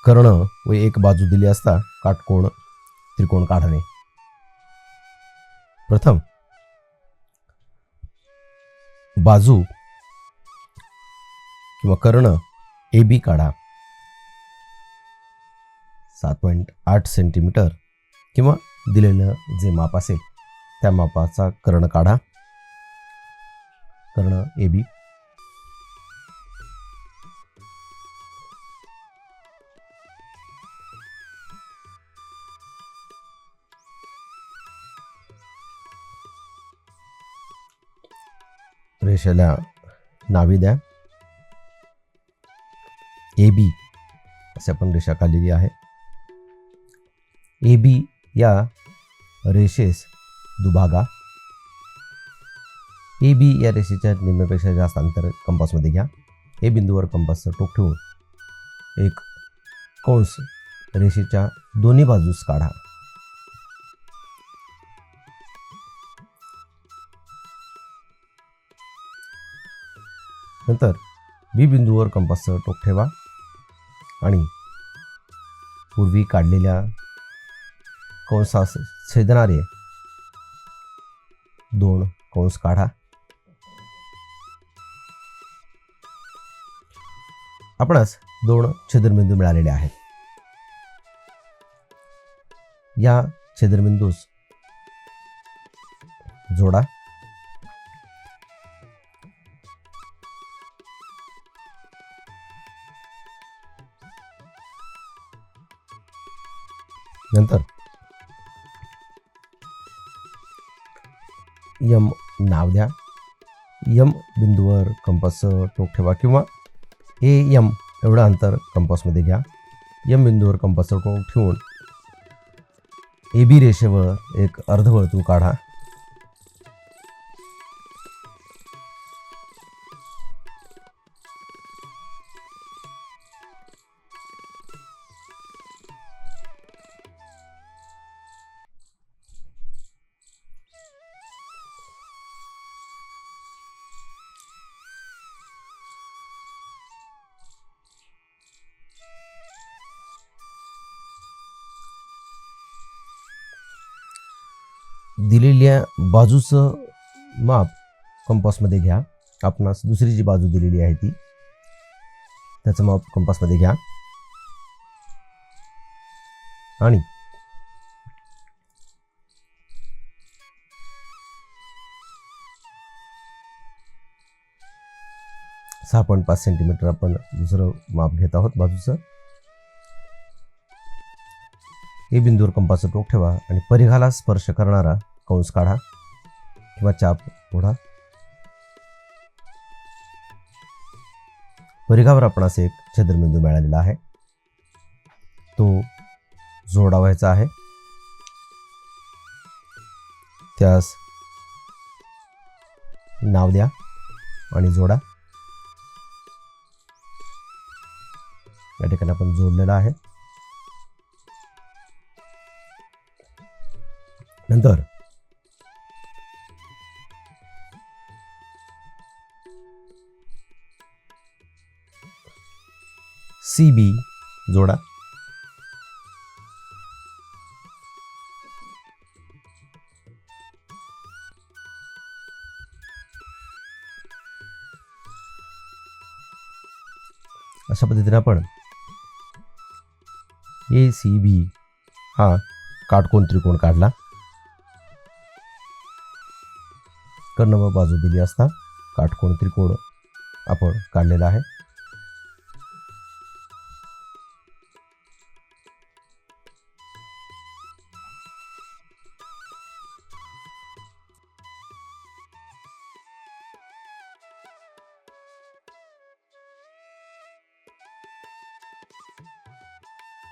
कर्ण व एक बाजू दिली असता काटकोन त्रिकोण काढणे. प्रथम बाजू किंवा कर्ण AB काढा. 7.8 सेंटीमीटर किंवा दिलेलं जे माप असेल त्या मापाचा कर्ण काढा. कर्ण AB. रेषेला नावे द्या. AB असे आपण रेषा काढलेली आहे. AB या रेषेस दुभागा. AB या रेषेच्या निम्म्यापेक्षा जास्त अंतर कंपासमध्ये घ्या. A बिंदूवर कंपासचं टोक ठेवून एक कंस रेषेच्या दोन्ही बाजूस काढा. नंतर B बिंदूवर कंपासचं टोक ठेवा आणि पूर्वी काढलेल्या कंसास छेदणारे 2 कंस काढा. आपणास 2 छेदनबिंदू मिळालेले आहेत. या छेदनबिंदूस जोडा. नंतर M नाव द्या. M बिंदूवर कंपासचं टोक ठेवा किंवा AM एवढं अंतर कंपासमध्ये घ्या. M बिंदूवर कंपासचं टोक ठेवून AB रेषेवर एक अर्धवर्तुळ काढा. दिलेल्या बाजूचं माप कंपासमध्ये घ्या. आपणास दुसरी जी बाजू दिलेली आहे ती त्याचं माप कंपासमध्ये घ्या आणि सहा 6.5 सेंटीमीटर आपण दुसरं माप घेत आहोत बाजूचं. A बिंदूवर कंपासचं टोक ठेवा आणि परिघाला स्पर्श करणारा कंस काढा किंवा चाप ओढा. परिघावर आपणास एक छेदनबिंदू मिळालेला आहे. तो जोडावायचा आहे. त्यास नाव द्या आणि जोडा. या ठिकाणी आपण जोडलेला आहे. नंतर CB जोडा. अशा पद्धतीने आपण ACB हा काटकोन त्रिकोण काढला. कर्ण व बाजू दिली असता काटकोन त्रिकोण आपण काढलेला आहे.